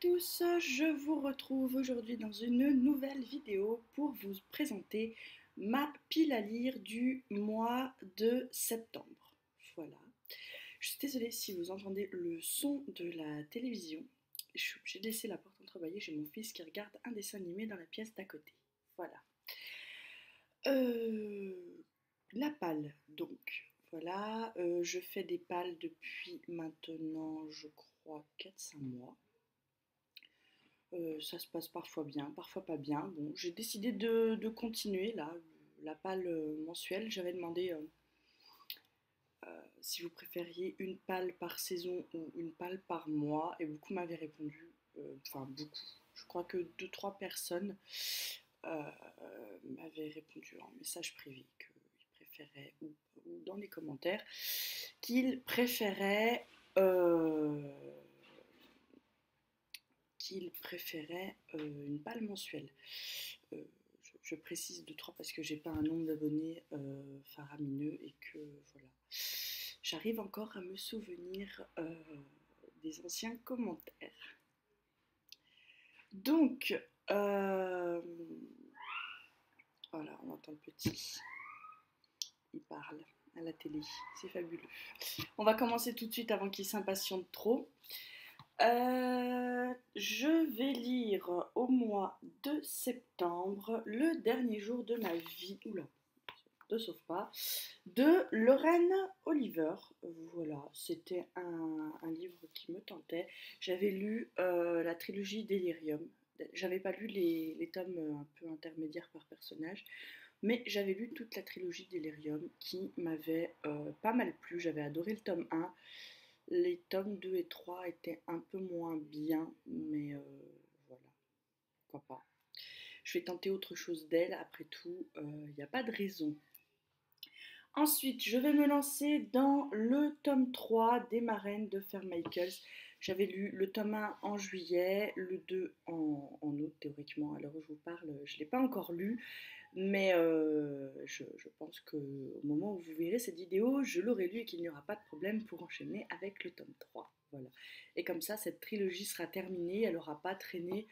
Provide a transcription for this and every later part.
tous, je vous retrouve aujourd'hui dans une nouvelle vidéo pour vous présenter ma pile à lire du mois de septembre. Voilà. Je suis désolée si vous entendez le son de la télévision. Je suis obligée de laisser la porte entrebâillée, j'ai mon fils qui regarde un dessin animé dans la pièce d'à côté. Voilà. Euh, la palle, donc. Voilà, je fais des pales depuis maintenant, je crois, 4-5 mois. Ça se passe parfois bien, parfois pas bien. Bon, j'ai décidé de continuer là, la palle mensuelle. J'avais demandé si vous préfériez une palle par saison ou une palle par mois, et beaucoup m'avaient répondu, enfin beaucoup. Je crois que 2-3 personnes euh, m'avaient répondu en message privé qu'ils préféraient, ou dans les commentaires, qu'ils préféraient euh, une palle mensuelle. Euh, je précise 2-3 parce que j'ai pas un nombre d'abonnés faramineux et que voilà. J'arrive encore à me souvenir des anciens commentaires. Donc, voilà, on entend le petit. Il parle à la télé, c'est fabuleux. On va commencer tout de suite avant qu'il s'impatiente trop. Je vais lire au mois de septembre le dernier jour de ma vie, oula, de sauve pas, de Lorraine Oliver. Voilà, c'était un livre qui me tentait. J'avais lu la trilogie Delirium. J'avais pas lu les tomes un peu intermédiaires par personnage, mais j'avais lu toute la trilogie Delirium qui m'avait pas mal plu. J'avais adoré le tome 1. Les tomes 2 et 3 étaient un peu moins bien, mais voilà, pourquoi pas. Je vais tenter autre chose d'elle, après tout, il n'y a pas de raison. Ensuite, je vais me lancer dans le tome 3 des Marraines de Fair Michaels. J'avais lu le tome 1 en juillet, le 2 en août, théoriquement, à l'heure où je vous parle, je ne l'ai pas encore lu, mais je pense qu'au moment où vous verrez cette vidéo, je l'aurai lu et qu'il n'y aura pas de problème pour enchaîner avec le tome 3. Voilà. Et comme ça, cette trilogie sera terminée, elle n'aura pas traîné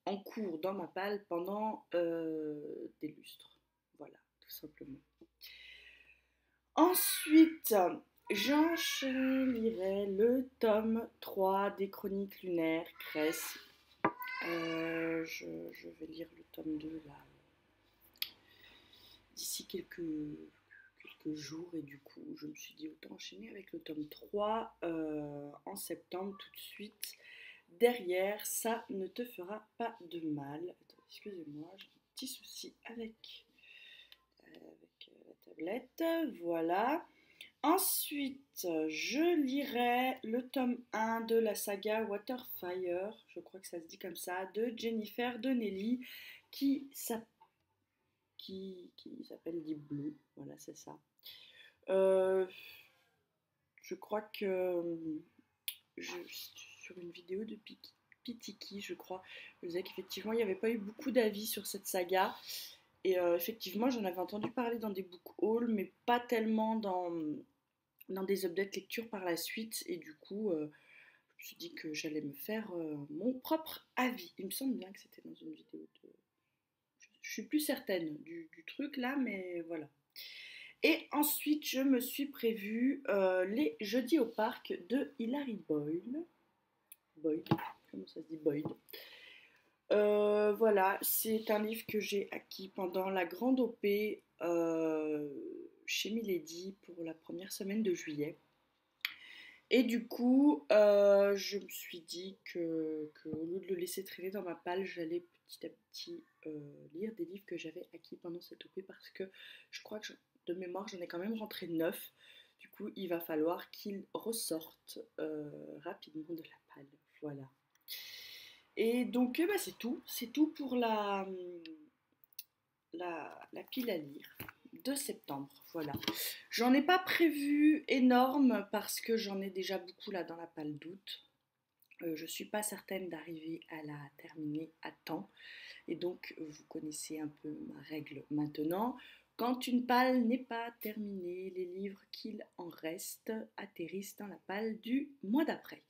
en cours dans ma palle pendant des lustres. Voilà, tout simplement. Ensuite, j'enchaînerai le tome 3 des Chroniques lunaires Cress. Je vais lire le tome 2 là d'ici quelques jours, et du coup je me suis dit autant enchaîner avec le tome 3 en septembre tout de suite. Derrière, ça ne te fera pas de mal. Attends, excusez-moi, j'ai un petit souci avec la tablette. Voilà. Ensuite, je lirai le tome 1 de la saga Waterfire, je crois que ça se dit comme ça, de Jennifer Donnelly, qui s'appelle Deep Blue. Voilà, c'est ça. Je crois que sur une vidéo de Pitiki, je crois, je disais qu'effectivement, il n'y avait pas eu beaucoup d'avis sur cette saga. Et effectivement, j'en avais entendu parler dans des book hauls, mais pas tellement dans des updates lecture par la suite. Et du coup, je me suis dit que j'allais me faire mon propre avis. Il me semble bien que c'était dans une vidéo de... Je suis plus certaine du truc là, mais voilà. Et ensuite, je me suis prévu les Jeudis au parc de Hilary Boyle. Boyd, comment ça se dit Boyd. Voilà, c'est un livre que j'ai acquis pendant la grande OP chez Milady pour la première semaine de juillet. Et du coup, je me suis dit au lieu de le laisser traîner dans ma palle, j'allais petit à petit lire des livres que j'avais acquis pendant cette OP, parce que je crois que de mémoire, j'en ai quand même rentré 9. Du coup, il va falloir qu'ils ressortent rapidement de la palle. Voilà. Et donc, bah, c'est tout pour la pile à lire de septembre. Voilà. J'en ai pas prévu énorme parce que j'en ai déjà beaucoup là dans la palle d'août. Je suis pas certaine d'arriver à la terminer à temps. Et donc, vous connaissez un peu ma règle maintenant. Quand une palle n'est pas terminée, les livres qu'il en reste atterrissent dans la palle du mois d'après.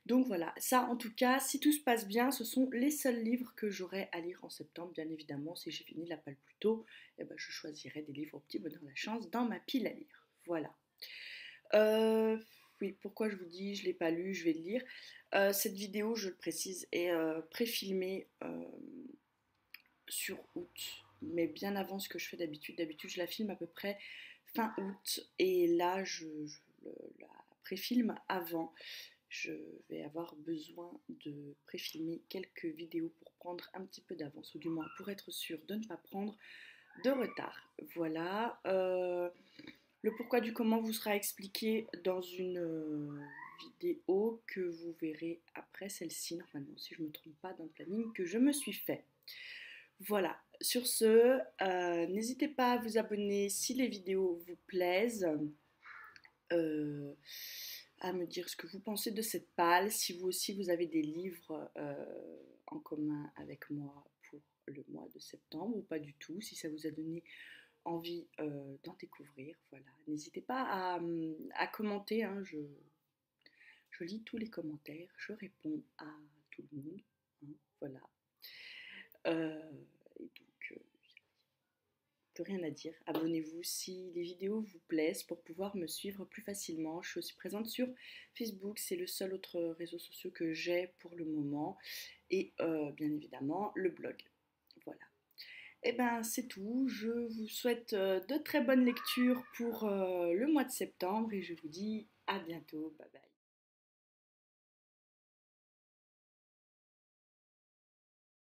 Donc voilà, ça en tout cas, si tout se passe bien, ce sont les seuls livres que j'aurai à lire en septembre. Bien évidemment, si j'ai fini La Palle plus tôt, eh ben, je choisirai des livres au petit bonheur la chance dans ma pile à lire. Voilà. Euh, oui, pourquoi je vous dis, je ne l'ai pas lu, je vais le lire. Cette vidéo, je le précise, est pré-filmée sur août, mais bien avant ce que je fais d'habitude. D'habitude, je la filme à peu près fin août, et là, la pré-filme avant. Je vais avoir besoin de préfilmer quelques vidéos pour prendre un petit peu d'avance, ou du moins pour être sûr de ne pas prendre de retard. Voilà. Le pourquoi du comment vous sera expliqué dans une vidéo que vous verrez après celle-ci, normalement, si je ne me trompe pas dans le planning que je me suis fait. Voilà, sur ce, n'hésitez pas à vous abonner si les vidéos vous plaisent, euh, à me dire ce que vous pensez de cette palle, si vous aussi vous avez des livres en commun avec moi pour le mois de septembre ou pas du tout, si ça vous a donné envie d'en découvrir. Voilà, n'hésitez pas à commenter, hein, je lis tous les commentaires, je réponds à tout le monde, hein, voilà. Et donc, plus rien à dire. Abonnez-vous si les vidéos vous plaisent pour pouvoir me suivre plus facilement. Je suis aussi présente sur Facebook, c'est le seul autre réseau social que j'ai pour le moment. Et bien évidemment, le blog. Voilà. Et ben c'est tout. Je vous souhaite de très bonnes lectures pour le mois de septembre et je vous dis à bientôt. Bye bye.